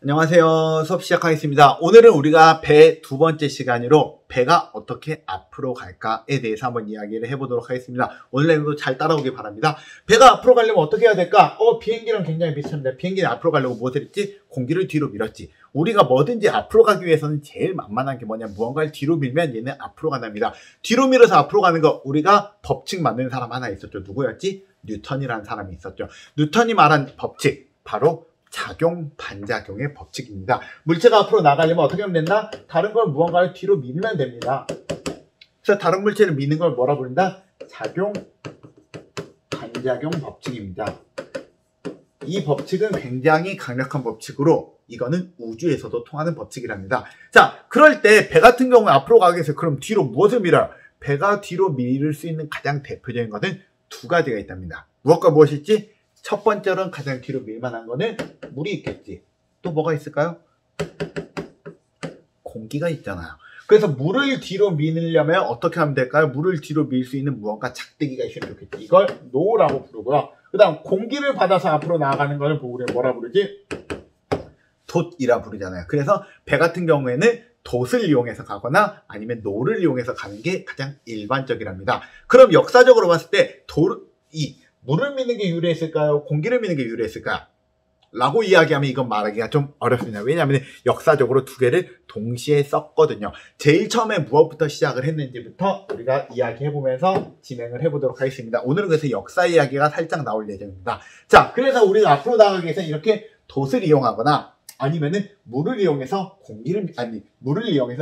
안녕하세요. 수업 시작하겠습니다. 오늘은 우리가 배 두 번째 시간으로 배가 어떻게 앞으로 갈까에 대해서 한번 이야기를 해보도록 하겠습니다. 오늘 내용도 잘 따라오길 바랍니다. 배가 앞으로 가려면 어떻게 해야 될까? 비행기랑 굉장히 비슷한데 비행기는 앞으로 가려고 무엇을 했지? 공기를 뒤로 밀었지. 우리가 뭐든지 앞으로 가기 위해서는 제일 만만한 게 뭐냐? 무언가를 뒤로 밀면 얘는 앞으로 간답니다. 뒤로 밀어서 앞으로 가는 거 우리가 법칙 만드는 사람 하나 있었죠. 누구였지? 뉴턴이라는 사람이 있었죠. 뉴턴이 말한 법칙 바로 작용, 반작용의 법칙입니다. 물체가 앞으로 나가려면 어떻게 하면 된다? 다른 걸 무언가를 뒤로 밀면 됩니다. 그래서 다른 물체를 미는 걸 뭐라 부른다? 작용, 반작용 법칙입니다. 이 법칙은 굉장히 강력한 법칙으로 이거는 우주에서도 통하는 법칙이랍니다. 자, 그럴 때 배 같은 경우에 앞으로 가기 위해서 그럼 뒤로 무엇을 밀어요? 배가 뒤로 밀을 수 있는 가장 대표적인 것은 두 가지가 있답니다. 무엇과 무엇일지? 첫 번째로는 가장 뒤로 밀만한 거는 물이 있겠지. 또 뭐가 있을까요? 공기가 있잖아요. 그래서 물을 뒤로 밀려면 어떻게 하면 될까요? 물을 뒤로 밀 수 있는 무언가 작대기가 있으면 좋겠지. 이걸 노라고 부르고요. 그 다음 공기를 받아서 앞으로 나아가는 거를 우리가 뭐라 부르지? 돛이라 부르잖아요. 그래서 배 같은 경우에는 돛을 이용해서 가거나 아니면 노를 이용해서 가는 게 가장 일반적이랍니다. 그럼 역사적으로 봤을 때 물을 미는 게 유리했을까요? 공기를 미는 게 유리했을까요? 라고 이야기하면 이건 말하기가 좀 어렵습니다. 왜냐하면 역사적으로 두 개를 동시에 썼거든요. 제일 처음에 무엇부터 시작을 했는지부터 우리가 이야기해보면서 진행을 해보도록 하겠습니다. 오늘은 그래서 역사 이야기가 살짝 나올 예정입니다. 자, 그래서 우리가 앞으로 나가기 위해서 이렇게 돛을 이용하거나 아니면은 물을 이용해서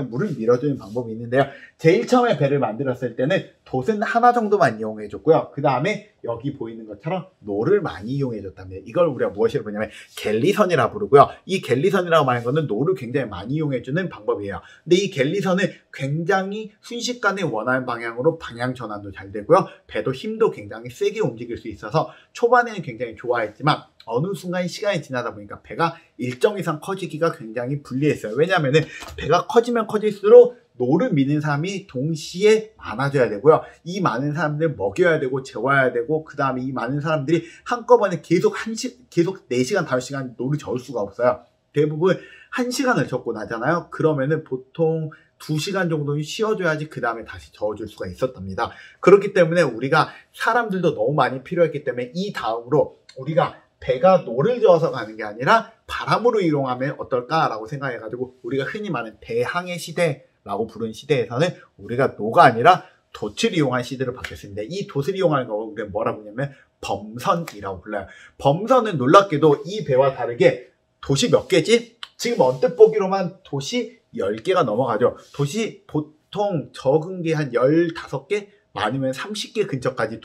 물을 밀어주는 방법이 있는데요. 제일 처음에 배를 만들었을 때는 돛은 하나 정도만 이용해줬고요. 그 다음에 여기 보이는 것처럼 노를 많이 이용해줬답니다. 이걸 우리가 무엇이라고 부르냐면 갤리선이라 부르고요. 이 갤리선이라고 말하는 거는 노를 굉장히 많이 이용해주는 방법이에요. 근데 이 갤리선은 굉장히 순식간에 원하는 방향으로 방향 전환도 잘 되고요. 배도 힘도 굉장히 세게 움직일 수 있어서 초반에는 굉장히 좋아했지만 어느 순간 시간이 지나다 보니까 배가 일정 이상 커지기가 굉장히 불리했어요. 왜냐하면 배가 커지면 커질수록 노를 미는 사람이 동시에 많아져야 되고요. 이 많은 사람들 먹여야 되고 재워야 되고 그 다음에 이 많은 사람들이 한꺼번에 계속 4시간, 5시간 노를 저을 수가 없어요. 대부분 1시간을 적고 나잖아요. 그러면은 보통 2시간 정도는 쉬어줘야지 그 다음에 다시 저어줄 수가 있었답니다. 그렇기 때문에 우리가 사람들도 너무 많이 필요했기 때문에 이 다음으로 우리가 배가 노를 저어서 가는 게 아니라 바람으로 이동하면 어떨까라고 생각해가지고 우리가 흔히 말하는 대항해 시대라고 부르는 시대에서는 우리가 노가 아니라 돛을 이용한 시대로 바뀌었습니다. 이 돛을 이용하는 거 우리가 뭐라 부르냐면 범선이라고 불러요. 범선은 놀랍게도 이 배와 다르게 돛이 몇 개지? 지금 언뜻 보기로만 돛이 10개가 넘어가죠. 돛이 보통 적은 게 한 15개, 많으면 30개 근처까지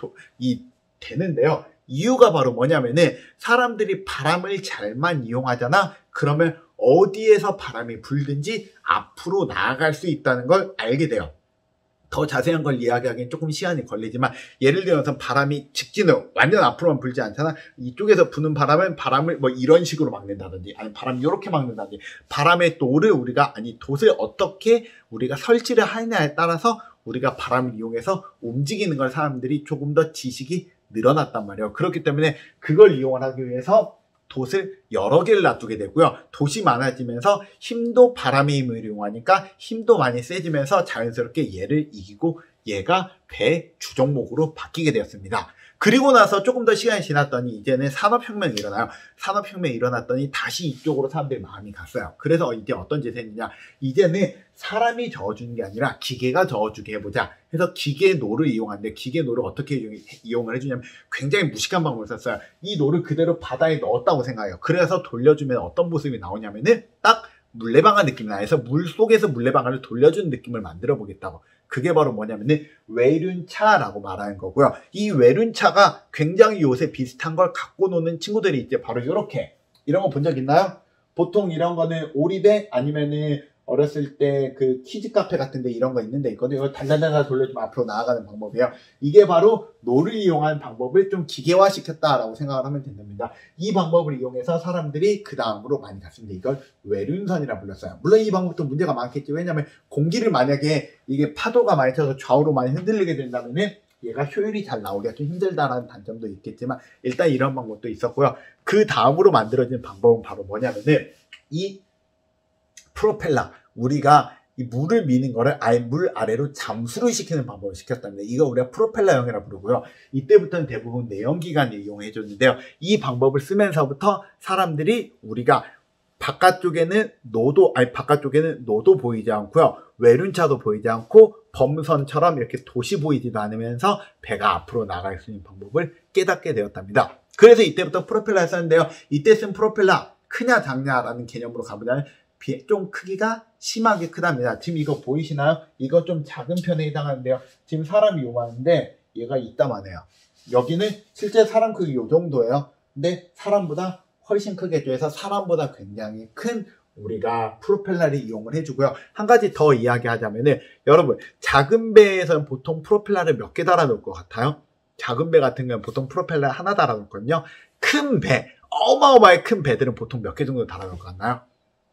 되는데요. 이유가 바로 뭐냐면은 사람들이 바람을 잘만 이용하잖아. 그러면 어디에서 바람이 불든지 앞으로 나아갈 수 있다는 걸 알게 돼요. 더 자세한 걸 이야기하기엔 조금 시간이 걸리지만 예를 들어서 바람이 직진으로 완전 앞으로만 불지 않잖아. 이쪽에서 부는 바람을 뭐 이런 식으로 막는다든지 아니면 바람이 이렇게 막는다든지 바람의 돛을 어떻게 우리가 설치를 하느냐에 따라서 우리가 바람을 이용해서 움직이는 걸 사람들이 조금 더 지식이 늘어났단 말이에요. 그렇기 때문에 그걸 이용을 하기 위해서 돛을 여러 개를 놔두게 되고요. 돛이 많아지면서 힘도 바람의 힘을 이용하니까 힘도 많이 세지면서 자연스럽게 얘를 이기고 얘가 배 주종목으로 바뀌게 되었습니다. 그리고 나서 조금 더 시간이 지났더니 이제는 산업혁명이 일어나요. 산업혁명이 일어났더니 다시 이쪽으로 사람들이 마음이 갔어요. 그래서 이제 어떤 짓을 했느냐. 이제는 사람이 저어주는 게 아니라 기계가 저어주게 해보자. 해서 기계 노를 이용하는데 기계 노를 어떻게 이용을 해주냐면 굉장히 무식한 방법을 썼어요. 이 노를 그대로 바다에 넣었다고 생각해요. 그래서 돌려주면 어떤 모습이 나오냐면은 딱 물레방아 느낌이 나요. 그래서 물 속에서 물레방아를 돌려주는 느낌을 만들어 보겠다고. 그게 바로 뭐냐면은 외륜차라고 말하는 거고요. 이 외륜차가 굉장히 요새 비슷한 걸 갖고 노는 친구들이 이제 바로 이런 거 본 적 있나요? 보통 이런 거는 오리배 아니면은 어렸을 때 그 키즈 카페 같은데 이런 거 있는데 있거든요. 이걸 달달달 돌려주면 앞으로 나아가는 방법이에요. 이게 바로 노를 이용한 방법을 좀 기계화 시켰다라고 생각을 하면 된답니다. 이 방법을 이용해서 사람들이 그 다음으로 많이 갔습니다. 이걸 외륜선이라 불렀어요. 물론 이 방법도 문제가 많겠죠. 왜냐하면 공기를 만약에 이게 파도가 많이 쳐서 좌우로 많이 흔들리게 된다면은 얘가 효율이 잘 나오기가 좀 힘들다라는 단점도 있겠지만 일단 이런 방법도 있었고요. 그 다음으로 만들어진 방법은 바로 뭐냐면은 이 프로펠러, 우리가 이 물을 미는 거를 아예 물 아래로 잠수를 시키는 방법을 시켰답니다. 이거 우리가 프로펠러형이라고 부르고요. 이때부터는 대부분 내연기관을 이용해 줬는데요. 이 방법을 쓰면서부터 사람들이 우리가 바깥쪽에는 노도 보이지 않고요. 외륜차도 보이지 않고 범선처럼 이렇게 돛이 보이지도 않으면서 배가 앞으로 나갈 수 있는 방법을 깨닫게 되었답니다. 그래서 이때부터 프로펠러를 썼는데요. 이때 쓴 프로펠러 크냐 작냐라는 개념으로 가보자면 좀 크기가 심하게 크답니다. 지금 이거 보이시나요? 이거 좀 작은 편에 해당하는데요. 지금 사람이 요만한데 얘가 이따만해요. 여기는 실제 사람 크기 요 정도예요. 근데 사람보다 훨씬 크게 해서 사람보다 굉장히 큰 우리가 프로펠러를 이용을 해주고요. 한 가지 더 이야기하자면은 여러분 작은 배에서는 보통 프로펠러를 몇 개 달아놓을 것 같아요? 작은 배 같은 경우는 보통 프로펠러 하나 달아놓거든요. 큰 배, 어마어마하게 큰 배들은 보통 몇 개 정도 달아놓을 것 같나요?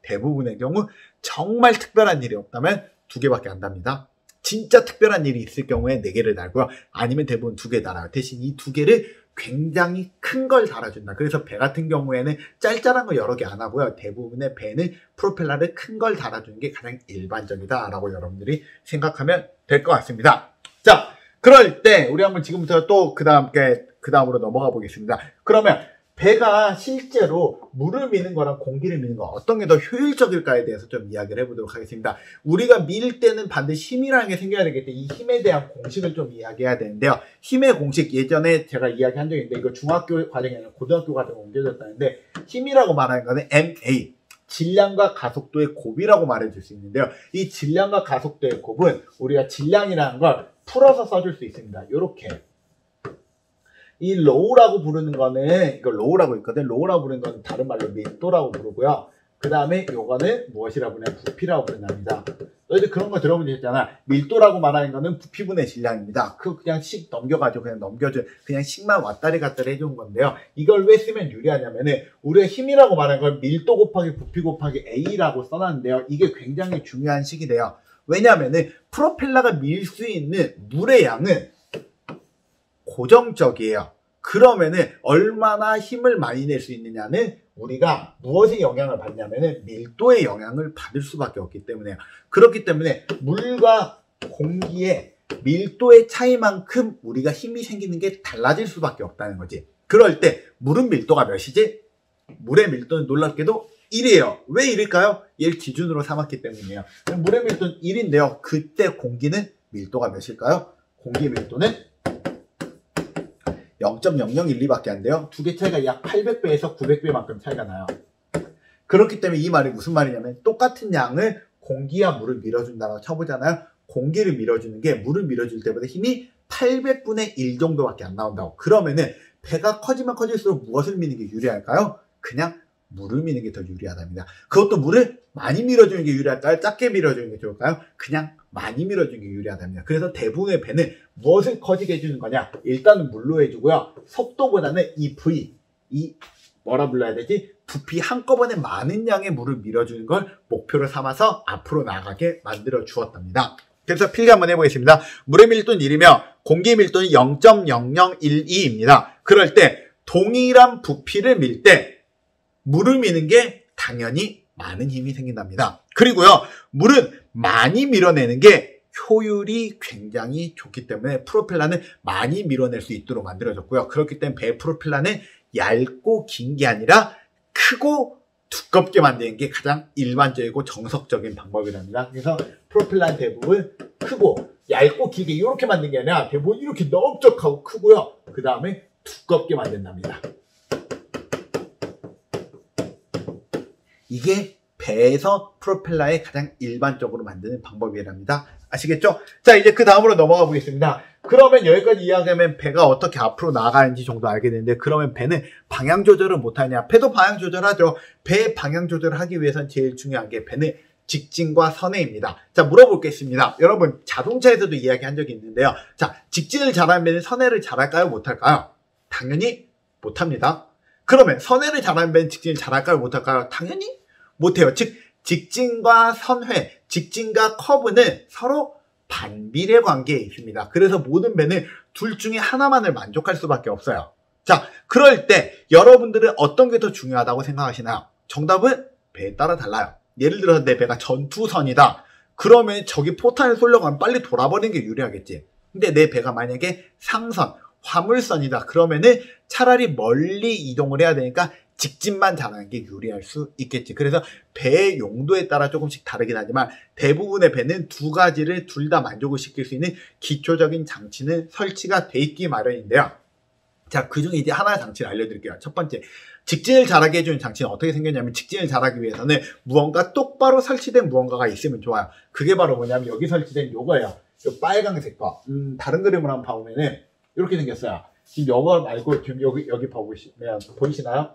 대부분의 경우 정말 특별한 일이 없다면 2개밖에 안 답니다. 진짜 특별한 일이 있을 경우에 4개를 달고요. 아니면 대부분 2개 달아요. 대신 이 2개를 굉장히 큰 걸 달아준다. 그래서 배 같은 경우에는 짤짤한 거 여러 개 안 하고요. 대부분의 배는 프로펠러를 큰 걸 달아주는 게 가장 일반적이다라고 여러분들이 생각하면 될 것 같습니다. 자, 그럴 때 우리 한번 지금부터 또 그 다음으로 넘어가 보겠습니다. 그러면 배가 실제로 물을 미는 거랑 공기를 미는 거 어떤 게 더 효율적일까에 대해서 좀 이야기를 해보도록 하겠습니다. 우리가 밀 때는 반드시 힘이라는 게 생겨야 되기 때문에 이 힘에 대한 공식을 좀 이야기해야 되는데요. 힘의 공식 예전에 제가 이야기한 적이 있는데 이거 중학교 과정이 아니라 고등학교 과정에 옮겨졌다는데 힘이라고 말하는 거는 MA 질량과 가속도의 곱이라고 말해줄 수 있는데요. 이 질량과 가속도의 곱은 우리가 질량이라는 걸 풀어서 써줄 수 있습니다. 요렇게 이 로우라고 부르는 거는 이거 로우라고 있거든. 로우라고 부르는 거는 다른 말로 밀도라고 부르고요. 그 다음에 요거는 무엇이라고 부르냐 부피라고 부른답니다. 너희들 그런 거 들어본 적 있잖아. 밀도라고 말하는 거는 부피분의 질량입니다. 그거 그냥 식 넘겨가지고 그냥 그냥 식만 왔다리 갔다리 해준 건데요. 이걸 왜 쓰면 유리하냐면은 우리가 힘이라고 말하는 걸 밀도 곱하기 부피 곱하기 A라고 써놨는데요. 이게 굉장히 중요한 식이 돼요. 왜냐하면은 프로펠러가 밀 수 있는 물의 양은 고정적이에요. 그러면은 얼마나 힘을 많이 낼 수 있느냐는 우리가 무엇에 영향을 받냐면은 밀도의 영향을 받을 수밖에 없기 때문에요. 그렇기 때문에 물과 공기의 밀도의 차이만큼 우리가 힘이 생기는 게 달라질 수밖에 없다는 거지. 그럴 때 물은 밀도가 몇이지? 물의 밀도는 놀랍게도 1이에요. 왜 1일까요? 얘를 기준으로 삼았기 때문이에요. 물의 밀도는 1인데요. 그때 공기는 밀도가 몇일까요? 공기 밀도는 0.0012밖에 안 돼요. 두 개 차이가 약 800배에서 900배만큼 차이가 나요. 그렇기 때문에 이 말이 무슨 말이냐면 똑같은 양을 공기와 물을 밀어준다고 쳐보잖아요. 공기를 밀어주는 게 물을 밀어줄 때보다 힘이 800분의 1 정도밖에 안 나온다고. 그러면은 배가 커지면 커질수록 무엇을 미는 게 유리할까요? 그냥 물을 미는 게 더 유리하답니다. 그것도 물을 많이 밀어주는 게 유리할까요? 작게 밀어주는 게 좋을까요? 그냥 많이 밀어주는 게 유리하답니다. 그래서 대부분의 배는 무엇을 커지게 해주는 거냐? 일단은 물로 해주고요. 속도보다는 이 V, 뭐라 불러야 되지? 부피 한꺼번에 많은 양의 물을 밀어주는 걸 목표로 삼아서 앞으로 나가게 만들어 주었답니다. 그래서 필기 한번 해보겠습니다. 물의 밀도는 1이며 공기의 밀도는 0.0012입니다. 그럴 때 동일한 부피를 밀 때 물을 미는 게 당연히 많은 힘이 생긴답니다. 그리고요, 물은 많이 밀어내는 게 효율이 굉장히 좋기 때문에 프로펠러는 많이 밀어낼 수 있도록 만들어졌고요. 그렇기 때문에 배 프로펠러는 얇고 긴 게 아니라 크고 두껍게 만드는 게 가장 일반적이고 정석적인 방법이랍니다. 그래서 프로펠러는 대부분 크고 얇고 길게 이렇게 만든 게 아니라 대부분 이렇게 넓적하고 크고요. 그 다음에 두껍게 만든답니다. 이게 배에서 프로펠러의 가장 일반적으로 만드는 방법이랍니다. 아시겠죠? 자, 이제 그 다음으로 넘어가 보겠습니다. 그러면 여기까지 이야기하면 배가 어떻게 앞으로 나가는지 정도 알게 되는데, 그러면 배는 방향 조절을 못하냐? 배도 방향 조절하죠. 배 방향 조절을 하기 위해서는 제일 중요한 게 배는 직진과 선회입니다. 자, 물어보겠습니다. 여러분, 자동차에서도 이야기한 적이 있는데요. 자, 직진을 잘하는 배는 선회를 잘할까요? 못할까요? 당연히 못합니다. 그러면 선회를 잘하는 배는 직진을 잘할까요? 못할까요? 당연히 못해요. 즉 직진과 선회, 직진과 커브는 서로 반비례 관계에 있습니다. 그래서 모든 배는 둘 중에 하나만을 만족할 수밖에 없어요. 자, 그럴 때 여러분들은 어떤 게 더 중요하다고 생각하시나요? 정답은 배에 따라 달라요. 예를 들어서 내 배가 전투선이다. 그러면 저기 포탄을 쏘려고 하면 빨리 돌아버리는 게 유리하겠지. 근데 내 배가 만약에 상선, 화물선이다. 그러면은 차라리 멀리 이동을 해야 되니까 직진만 잘하는 게 유리할 수 있겠지. 그래서 배의 용도에 따라 조금씩 다르긴 하지만 대부분의 배는 두 가지를 둘 다 만족을 시킬 수 있는 기초적인 장치는 설치가 돼 있기 마련인데요. 자, 그중에 이제 하나의 장치를 알려드릴게요. 첫 번째, 직진을 잘하게 해주는 장치는 어떻게 생겼냐면 직진을 잘하기 위해서는 무언가 똑바로 설치된 무언가가 있으면 좋아요. 그게 바로 뭐냐면 여기 설치된 요거예요. 요 빨강색 거. 다른 그림을 한번 봐보면은 이렇게 생겼어요. 지금 요거 말고 지금 여기 봐보시면 보이시나요?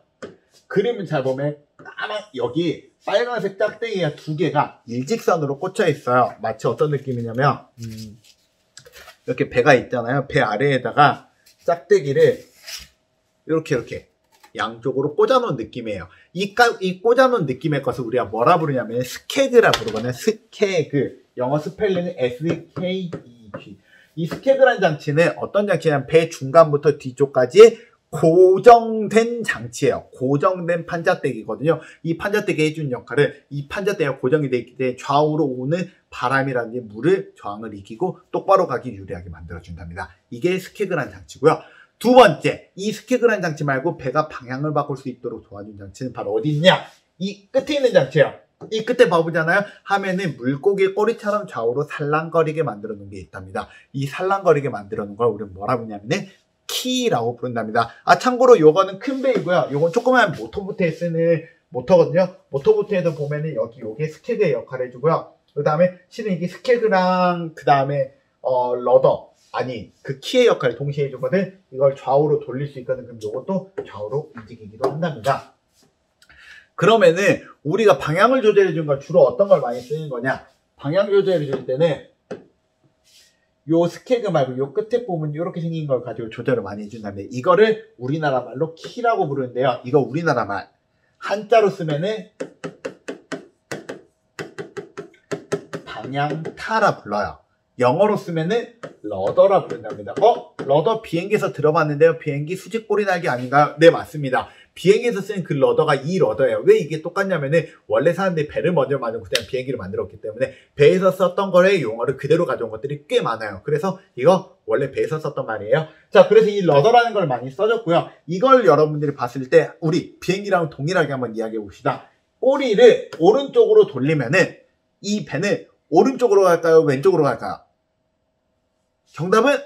그림을 잘 보면 까만 여기 빨간색 짝대기가 두 개가 일직선으로 꽂혀 있어요. 마치 어떤 느낌이냐면 이렇게 배가 있잖아요. 배 아래에다가 짝대기를 이렇게 양쪽으로 꽂아놓은 느낌이에요. 이 꽂아놓은 느낌의 것을 우리가 뭐라 부르냐면 스케그라 부르거든요. 스케그. 영어 스펠링은 S-K-E-G. 이 스케그라는 장치는 어떤 장치냐면 배 중간부터 뒤쪽까지 고정된 장치예요. 고정된 판자대기거든요. 이 판자대기 해주는 역할을 이 판자대기가 고정이 되어 있기 때문에 좌우로 오는 바람이라든지 물을 저항을 이기고 똑바로 가기 유리하게 만들어준답니다. 이게 스케그라는 장치고요. 두 번째, 이 스케그라는 장치 말고 배가 방향을 바꿀 수 있도록 도와준 장치는 바로 어디 있냐? 이 끝에 있는 장치예요. 이 끝에 봐보잖아요. 하면은 물고기 꼬리처럼 좌우로 살랑거리게 만들어 놓은 게 있답니다. 이 살랑거리게 만들어 놓은 걸 우리는 뭐라 부르냐면은 키라고 부른답니다. 참고로 요거는 큰 배이고요. 요건 조그만 모터보트에 쓰는 모터거든요. 모터보트에도 보면은 여기 요게 스케그의 역할을 해주고요. 그 다음에 실은 이게 스케그랑 그 다음에 러더 그 키의 역할을 동시에 해주거든. 이걸 좌우로 돌릴 수 있거든. 그럼 요것도 좌우로 움직이기도 한답니다. 그러면은 우리가 방향을 조절해 준 걸 주로 어떤 걸 많이 쓰는 거냐? 방향 조절해 줄 때는 요 스케그 말고 요 끝에 부분 이렇게 생긴 걸 가지고 조절을 많이 해준다는데 이거를 우리나라 말로 키라고 부르는데요. 이거 우리나라 말 한자로 쓰면은 방향타라 불러요. 영어로 쓰면은 러더라 부른답니다. 러더 비행기에서 들어봤는데요. 비행기 수직 꼬리 날개 아닌가요? 네, 맞습니다. 비행기에서 쓰는 그 러더가 이 러더예요. 왜 이게 똑같냐면은 원래 사람들이 배를 먼저 만들고 그냥 비행기를 만들었기 때문에 배에서 썼던 거의 용어를 그대로 가져온 것들이 꽤 많아요. 그래서 이거 원래 배에서 썼던 말이에요. 자, 그래서 이 러더라는 걸 많이 써줬고요. 이걸 여러분들이 봤을 때 우리 비행기랑 동일하게 한번 이야기해 봅시다. 꼬리를 오른쪽으로 돌리면은 이 배는 오른쪽으로 갈까요? 왼쪽으로 갈까요? 정답은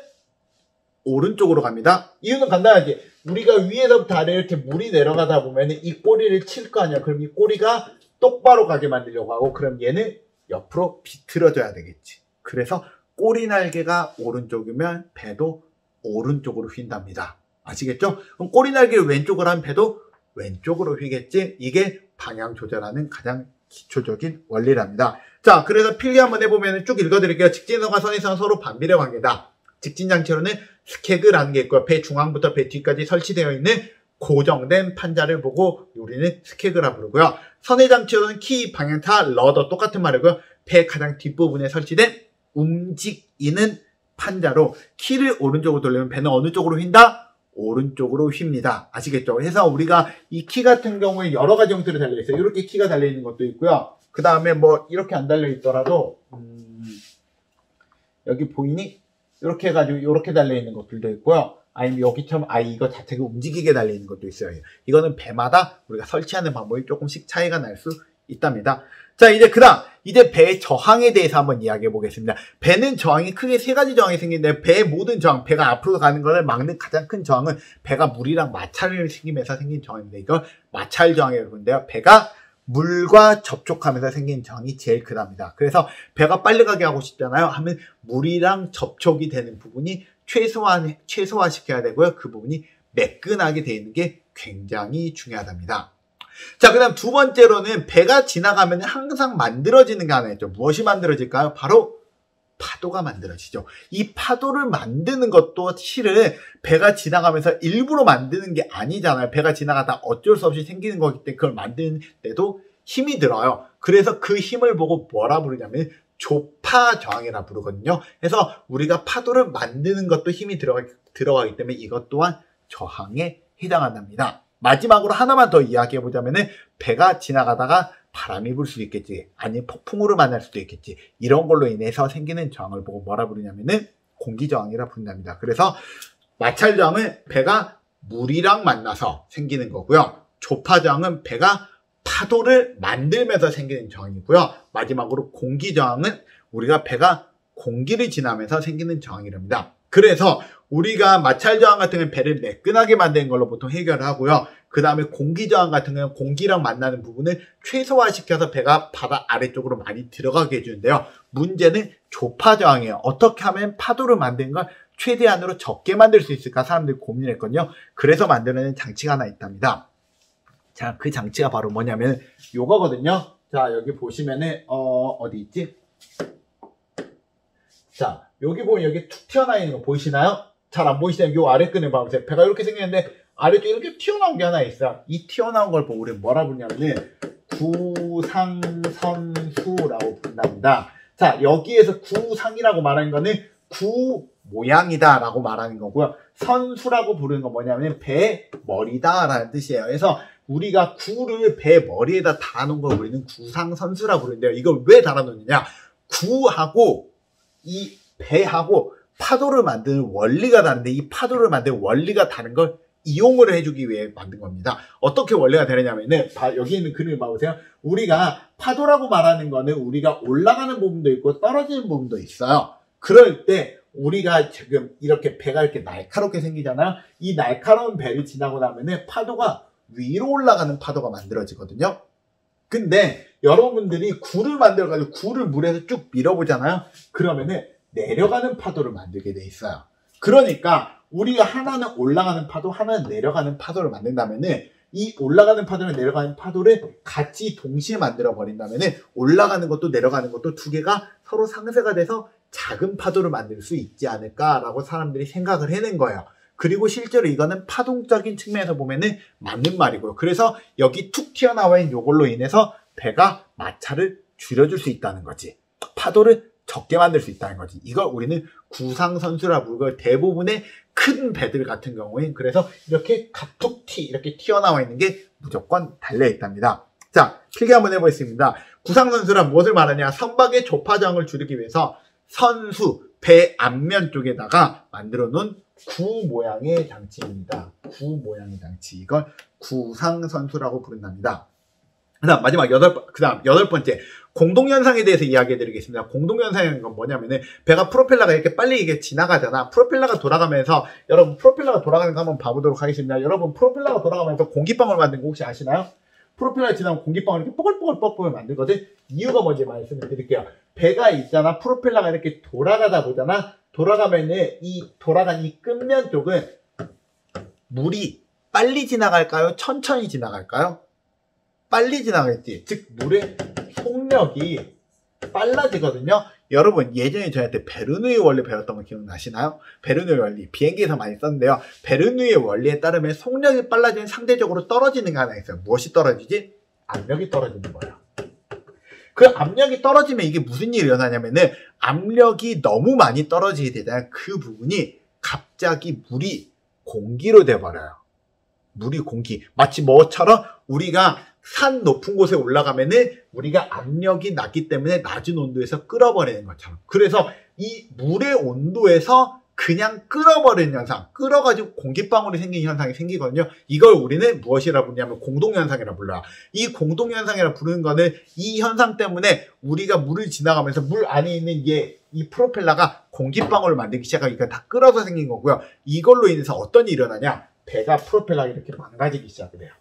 오른쪽으로 갑니다. 이유는 간단하지. 우리가 위에서부터 아래 이렇게 물이 내려가다 보면 이 꼬리를 칠 거 아니야. 그럼 이 꼬리가 똑바로 가게 만들려고 하고 그럼 얘는 옆으로 비틀어져야 되겠지. 그래서 꼬리 날개가 오른쪽이면 배도 오른쪽으로 휜답니다. 아시겠죠? 그럼 꼬리 날개를 왼쪽으로 하면 배도 왼쪽으로 휘겠지. 이게 방향 조절하는 가장 기초적인 원리랍니다. 자, 그래서 필기 한번 해보면 쭉 읽어드릴게요. 직진선과 선행선은 서로 반비례 관계다. 직진 장치로는 스케그라는 게 있고요. 배 중앙부터 배 뒤까지 설치되어 있는 고정된 판자를 보고 우리는 스케그라 부르고요. 선의 장치로는 키, 방향타, 러더 똑같은 말이고요. 배 가장 뒷부분에 설치된 움직이는 판자로 키를 오른쪽으로 돌리면 배는 어느 쪽으로 휜다? 오른쪽으로 휩니다. 아시겠죠? 그래서 우리가 이 키 같은 경우에 여러 가지 형태로 달려있어요. 이렇게 키가 달려있는 것도 있고요. 그 다음에 뭐 이렇게 안 달려있더라도 여기 보이니? 이렇게 해가지고 이렇게 달려있는 것들도 있고요. 아니면 여기처럼 이거 자체가 움직이게 달려있는 것도 있어요. 이거는 배마다 우리가 설치하는 방법이 조금씩 차이가 날 수 있답니다. 자, 이제 이제 배의 저항에 대해서 한번 이야기해 보겠습니다. 배는 저항이 크게 세 가지 저항이 생기는데 배의 모든 저항, 배가 앞으로 가는 것을 막는 가장 큰 저항은 배가 물이랑 마찰을 생기면서 생긴 저항인데 이걸 마찰 저항이라고 부르는데요. 배가 물과 접촉하면서 생긴 저항이 제일 크답니다. 그래서 배가 빨리 가게 하고 싶잖아요. 하면 물이랑 접촉이 되는 부분이 최소화시켜야 되고요. 그 부분이 매끈하게 되어 있는 게 굉장히 중요하답니다. 자, 그 다음 두 번째로는 배가 지나가면 항상 만들어지는 게 하나 있죠. 무엇이 만들어질까요? 바로 파도가 만들어지죠. 이 파도를 만드는 것도 실은 배가 지나가면서 일부러 만드는 게 아니잖아요. 배가 지나가다 어쩔 수 없이 생기는 거기 때문에 그걸 만드는 데도 힘이 들어요. 그래서 그 힘을 보고 뭐라 부르냐면 조파 저항이라 부르거든요. 그래서 우리가 파도를 만드는 것도 힘이 들어가기 때문에 이것 또한 저항에 해당한답니다. 마지막으로 하나만 더 이야기해 보자면은 배가 지나가다가 바람이 불 수도 있겠지. 아니면 폭풍우를 만날 수도 있겠지. 이런 걸로 인해서 생기는 저항을 보고 뭐라 부르냐면은 공기저항이라 부른답니다. 그래서 마찰저항은 배가 물이랑 만나서 생기는 거고요. 조파저항은 배가 파도를 만들면서 생기는 저항이고요. 마지막으로 공기저항은 우리가 배가 공기를 지나면서 생기는 저항이랍니다. 그래서 우리가 마찰저항 같은 경우는 배를 매끈하게 만드는 걸로 보통 해결을 하고요. 그 다음에 공기저항 같은 경우는 공기랑 만나는 부분을 최소화시켜서 배가 바다 아래쪽으로 많이 들어가게 해주는데요. 문제는 조파저항이에요. 어떻게 하면 파도를 만드는 걸 최대한으로 적게 만들 수 있을까 사람들이 고민했거든요. 그래서 만드는 장치가 하나 있답니다. 자, 그 장치가 바로 뭐냐면 요거거든요. 자, 여기 보시면은 어디 있지? 자, 여기 보면 여기 툭 튀어나와 있는 거 보이시나요? 잘 안 보이시나요? 요 아래 끈을 봐보세요. 배가 이렇게 생겼는데 아래쪽에 이렇게 튀어나온 게 하나 있어요. 이 튀어나온 걸 보고 우리는 뭐라 부르냐면은 구상선수라고 부른답니다. 자, 여기에서 구상이라고 말하는 거는 구 모양이다 라고 말하는 거고요. 선수라고 부르는 건 뭐냐면 배 머리다 라는 뜻이에요. 그래서 우리가 구를 배 머리에다 달아놓은 걸 우리는 구상선수라고 부르는데요. 이걸 왜 달아놓느냐? 구하고 이 배하고 파도를 만드는 원리가 다른데 이 파도를 만드는 원리가 다른 걸 이용을 해주기 위해 만든 겁니다. 어떻게 원리가 되느냐면은 여기 있는 그림을 봐보세요. 우리가 파도라고 말하는 거는 우리가 올라가는 부분도 있고 떨어지는 부분도 있어요. 그럴 때 우리가 지금 이렇게 배가 이렇게 날카롭게 생기잖아요. 이 날카로운 배를 지나고 나면은 파도가 위로 올라가는 파도가 만들어지거든요. 근데 여러분들이 굴을 만들어가지고 굴을 물에서 쭉 밀어보잖아요. 그러면은 내려가는 파도를 만들게 돼 있어요. 그러니까 우리가 하나는 올라가는 파도, 하나는 내려가는 파도를 만든다면은 이 올라가는 파도랑 내려가는 파도를 같이 동시에 만들어 버린다면은 올라가는 것도 내려가는 것도 두 개가 서로 상쇄가 돼서 작은 파도를 만들 수 있지 않을까라고 사람들이 생각을 해낸 거예요. 그리고 실제로 이거는 파동적인 측면에서 보면은 맞는 말이고요. 그래서 여기 툭 튀어나와 있는 요걸로 인해서 배가 마찰을 줄여줄 수 있다는 거지. 파도를 적게 만들 수 있다는 거지. 이걸 우리는 구상선수라 부르고 대부분의 큰 배들 같은 경우엔 그래서 이렇게 가툭 이렇게 튀어나와 있는 게 무조건 달려 있답니다. 자, 필기 한번 해보겠습니다. 구상선수란 무엇을 말하냐? 선박의 조파저항을 줄이기 위해서 선수, 배 앞면 쪽에다가 만들어 놓은 구 모양의 장치입니다. 구 모양의 장치. 이걸 구상선수라고 부른답니다. 마지막 여덟 번째. 공동현상에 대해서 이야기해 드리겠습니다. 공동현상인 건 뭐냐면은 배가 프로펠러가 이렇게 빨리 이게 지나가잖아. 프로펠러가 돌아가면서 여러분 프로펠러가 돌아가는 거 한번 봐보도록 하겠습니다. 여러분 프로펠러가 돌아가면서 공기방울 만든 거 혹시 아시나요? 프로펠러가 지나면 공기방울 이렇게 뽀글뽀글 만들거든. 이유가 뭔지 말씀을 드릴게요. 배가 있잖아. 프로펠러가 이렇게 돌아가다 보잖아. 돌아가면은 이 돌아간 이 끝면 쪽은 물이 빨리 지나갈까요? 천천히 지나갈까요? 빨리 지나가겠지. 즉 물의 속력이 빨라지거든요. 여러분 예전에 저한테 베르누이 원리 배웠던 거 기억나시나요? 베르누이 원리 비행기에서 많이 썼는데요. 베르누이 원리에 따르면 속력이 빨라지면 상대적으로 떨어지는 게 하나 있어요. 무엇이 떨어지지? 압력이 떨어지는 거예요. 그 압력이 떨어지면 이게 무슨 일이 일어나냐면은 압력이 너무 많이 떨어지게 되잖아요. 그 부분이 갑자기 물이 공기로 돼버려요. 물이 공기. 마치 뭐처럼 우리가 산 높은 곳에 올라가면은 우리가 압력이 낮기 때문에 낮은 온도에서 끓어버리는 것처럼. 그래서 이 물의 온도에서 그냥 끓어버리는 현상, 끓어가지고 공기방울이 생기는 현상이 생기거든요. 이걸 우리는 무엇이라 부르냐면 공동현상이라 불러요. 이 공동현상이라 부르는 거는 이 현상 때문에 우리가 물을 지나가면서 물 안에 있는 이 프로펠러가 공기방울을 만들기 시작하니까 다 끓어서 생긴 거고요. 이걸로 인해서 어떤 일이 일어나냐? 배가 프로펠러가 이렇게 망가지기 시작을 해요.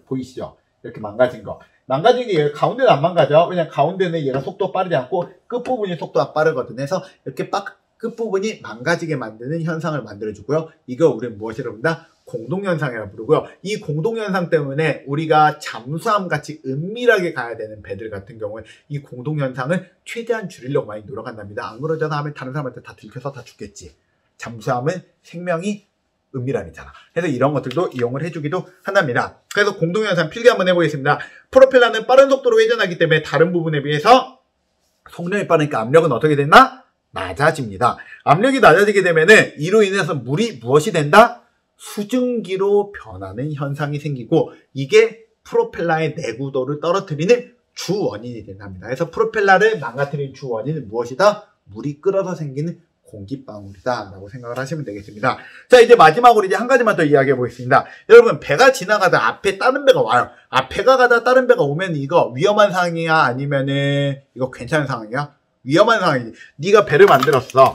보이시죠? 이렇게 망가진 거. 망가진 게 가운데는 안 망가져. 왜냐면 가운데는 얘가 속도 빠르지 않고 끝부분이 속도가 빠르거든. 그래서 이렇게 끝부분이 망가지게 만드는 현상을 만들어주고요. 이거 우리는 무엇이라고 합니다? 공동현상이라고 부르고요. 이 공동현상 때문에 우리가 잠수함 같이 은밀하게 가야 되는 배들 같은 경우에 이 공동현상을 최대한 줄이려고 많이 노력한답니다. 안 그러잖아 하면 다른 사람한테 다 들켜서 다 죽겠지. 잠수함은 생명이 은밀함이잖아. 그래서 이런 것들도 이용을 해주기도 한답니다. 그래서 공동현상 필기 한번 해보겠습니다. 프로펠러는 빠른 속도로 회전하기 때문에 다른 부분에 비해서 속력이 빠르니까 압력은 어떻게 됐나? 낮아집니다. 압력이 낮아지게 되면은 이로 인해서 물이 무엇이 된다? 수증기로 변하는 현상이 생기고 이게 프로펠러의 내구도를 떨어뜨리는 주 원인이 된답니다. 그래서 프로펠러를 망가뜨리는 주 원인은 무엇이다? 물이 끓어서 생기는 공기방울이다 라고 생각을 하시면 되겠습니다. 자, 이제 마지막으로 이제 한 가지만 더 이야기해 보겠습니다. 여러분, 배가 지나가다 앞에 다른 배가 와요. 배가 가다 다른 배가 오면 이거 위험한 상황이야? 아니면은 이거 괜찮은 상황이야? 위험한 상황이지. 네가 배를 만들었어.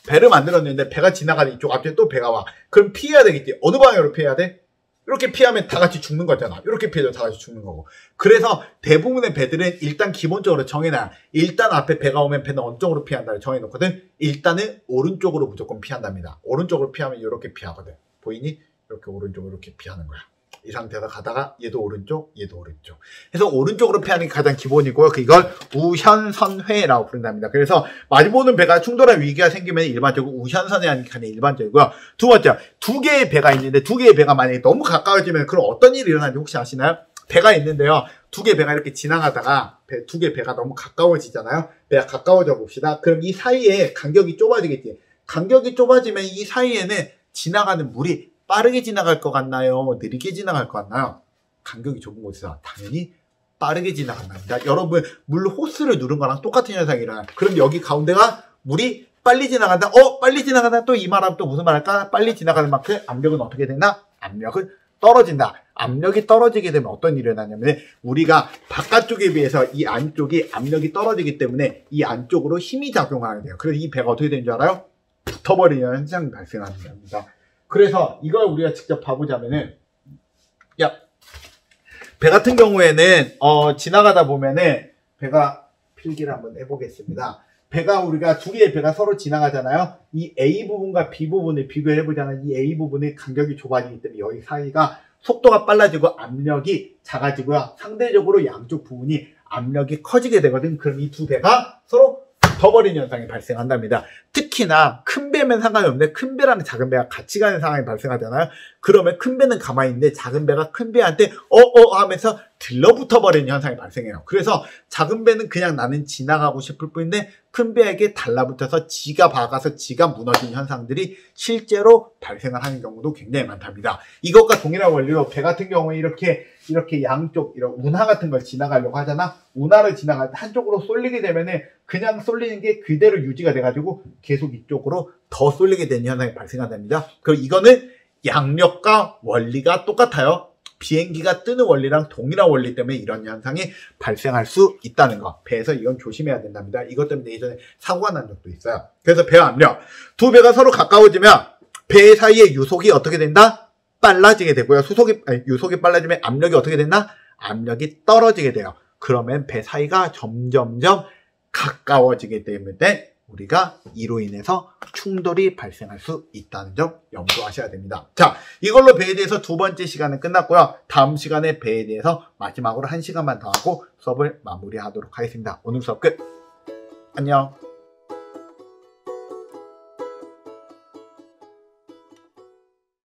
배를 만들었는데 배가 지나가다 이쪽 앞에 또 배가 와. 그럼 피해야 되겠지. 어느 방향으로 피해야 돼? 이렇게 피하면 다 같이 죽는 거잖아. 이렇게 피해도 다 같이 죽는 거고. 그래서 대부분의 배들은 일단 기본적으로 정해놔. 일단 앞에 배가 오면 배는 어느 쪽으로 피한다를 정해놓거든. 일단은 오른쪽으로 무조건 피한답니다. 오른쪽으로 피하면 이렇게 피하거든. 보이니? 이렇게 오른쪽으로 이렇게 피하는 거야. 이 상태에서 가다가 얘도 오른쪽, 얘도 오른쪽. 그래서 오른쪽으로 피하는 게 가장 기본이고요. 이걸 우현선회라고 부른답니다. 그래서 마주보는 배가 충돌할 위기가 생기면 일반적으로 우현선회 하는 게 일반적이고요. 두 번째, 두 개의 배가 있는데 두 개의 배가 만약에 너무 가까워지면 그럼 어떤 일이 일어나는지 혹시 아시나요? 배가 있는데요. 두 개의 배가 이렇게 지나가다가 두 개의 배가 너무 가까워지잖아요. 배가 가까워져 봅시다. 그럼 이 사이에 간격이 좁아지겠지. 간격이 좁아지면 이 사이에는 지나가는 물이 빠르게 지나갈 것 같나요? 느리게 지나갈 것 같나요? 간격이 좁은 곳에서 당연히 빠르게 지나간답니다. 여러분, 물 호스를 누른 거랑 똑같은 현상이 일어나요. 그럼 여기 가운데가 물이 빨리 지나간다. 빨리 지나간다. 또 이 말하면 또 무슨 말 할까? 빨리 지나가는 만큼 압력은 어떻게 되나? 압력은 떨어진다. 압력이 떨어지게 되면 어떤 일이 일어나냐면 우리가 바깥쪽에 비해서 이 안쪽이 압력이 떨어지기 때문에 이 안쪽으로 힘이 작용하게 돼요. 그래서 이 배가 어떻게 되는 줄 알아요? 붙어버리는 현상이 발생하는 겁니다. 그래서 이걸 우리가 직접 봐보자면은, 배 같은 경우에는 지나가다 보면은 배가 필기를 한번 해보겠습니다. 배가 우리가 두 개의 배가 서로 지나가잖아요. 이 A 부분과 B 부분을 비교해보자면 이 A 부분의 간격이 좁아지기 때문에 여기 사이가 속도가 빨라지고 압력이 작아지고요. 상대적으로 양쪽 부분이 압력이 커지게 되거든. 그럼 이 두 배가 서로 붙어버리는 현상이 발생한답니다. 특히나 큰 배면 상관이 없는데 큰 배랑 작은 배가 같이 가는 상황이 발생하잖아요. 그러면 큰 배는 가만히 있는데 작은 배가 큰 배한테 하면서 들러붙어 버리는 현상이 발생해요. 그래서 작은 배는 그냥 나는 지나가고 싶을 뿐인데 큰 배에게 달라붙어서 지가 박아서 지가 무너지는 현상들이 실제로 발생을 하는 경우도 굉장히 많답니다. 이것과 동일한 원리로 배 같은 경우에 이렇게 양쪽 이런 운하 같은 걸 지나가려고 하잖아. 운하를 지나갈 때 한쪽으로 쏠리게 되면은 그냥 쏠리는 게 그대로 유지가 돼가지고 계속 이쪽으로 더 쏠리게 되는 현상이 발생한답니다. 그리고 이거는 양력과 원리가 똑같아요. 비행기가 뜨는 원리랑 동일한 원리 때문에 이런 현상이 발생할 수 있다는 거. 배에서 이건 조심해야 된답니다. 이것 때문에 예전에 사고가 난 적도 있어요. 그래서 배 압력. 두 배가 서로 가까워지면 배 사이의 유속이 어떻게 된다? 빨라지게 되고요. 유속이 빨라지면 압력이 어떻게 된다? 압력이 떨어지게 돼요. 그러면 배 사이가 점점점 가까워지게 때문에 우리가 이로 인해서 충돌이 발생할 수 있다는 점 염두하셔야 됩니다. 자, 이걸로 배에 대해서 두 번째 시간은 끝났고요. 다음 시간에 배에 대해서 마지막으로 1시간만 더 하고 수업을 마무리하도록 하겠습니다. 오늘 수업 끝. 안녕.